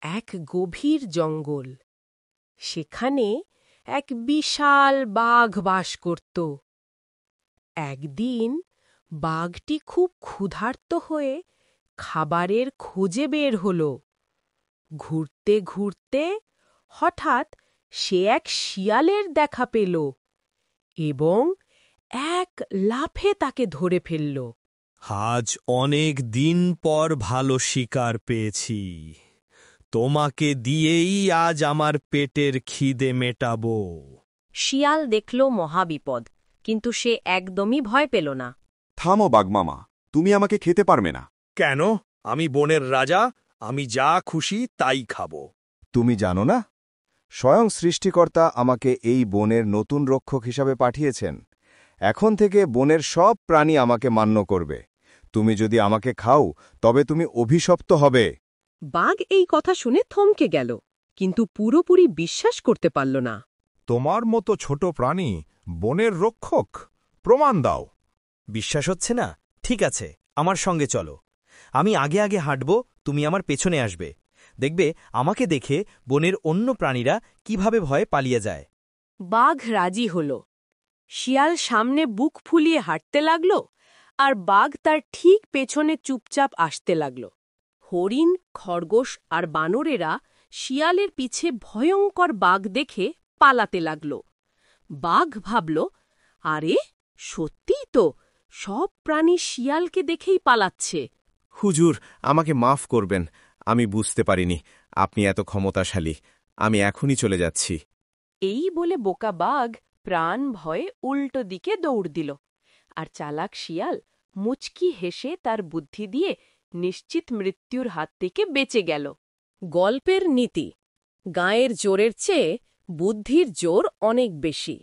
এক গভীর জঙ্গল। সেখানে এক বিশাল বাঘ বাস করত। একদিন বাঘটি খুব ক্ষুধার্ত হয়ে খাবারের খোঁজে বের হল। ঘুরতে ঘুরতে হঠাৎ সে এক শিয়ালের দেখা পেল এবং এক লাফে তাকে ধরে ফেলল। আজ অনেক দিন পর ভালো শিকার পেয়েছি। তোমাকে দিয়েই আজ আমার পেটের খিদে মেটাবো। শিয়াল দেখল মহাবিপদ, কিন্তু সে একদমই ভয় পেল না। থামো বাঘমামা, তুমি আমাকে খেতে পারবে না। কেন? আমি বনের রাজা, আমি যা খুশি তাই খাবো। তুমি জানো না, স্বয়ং সৃষ্টিকর্তা আমাকে এই বনের নতুন রক্ষক হিসাবে পাঠিয়েছেন। এখন থেকে বনের সব প্রাণী আমাকে মান্য করবে। তুমি যদি আমাকে খাও তবে তুমি অভিশপ্ত হবে। বাঘ এই কথা শুনে থমকে গেল, কিন্তু পুরোপুরি বিশ্বাস করতে পারল না। তোমার মতো ছোট প্রাণী বনের রক্ষক? প্রমাণ দাও। বিশ্বাস হচ্ছে না? ঠিক আছে, আমার সঙ্গে চলো। আমি আগে আগে হাঁটব, তুমি আমার পেছনে আসবে। দেখবে আমাকে দেখে বনের অন্য প্রাণীরা কিভাবে ভয়ে পালিয়ে যায়। বাঘ রাজি হল। শিয়াল সামনে বুক ফুলিয়ে হাঁটতে লাগল, আর বাঘ তার ঠিক পেছনে চুপচাপ আসতে লাগল। হরিণ, খরগোশ আর বানরেরা শিয়ালের পিছে ভয়ঙ্কর বাঘ দেখে পালাতে লাগল। বাঘ ভাবল, আরে সত্যিই তো, সব প্রাণী শিয়ালকে দেখেই পালাচ্ছে। হুজুর, আমাকে মাফ করবেন, আমি বুঝতে পারিনি আপনি এত ক্ষমতাশালী। আমি এখনই চলে যাচ্ছি। এই বলে বোকা বাঘ প্রাণ ভয়ে উল্টো দিকে দৌড় দিল, আর চালাক শিয়াল মুচকি হেসে তার বুদ্ধি দিয়ে নিশ্চিত মৃত্যুর হাত থেকে বেঁচে গেল। গল্পের নীতি: গায়ের জোরের চেয়ে বুদ্ধির জোর অনেক বেশি।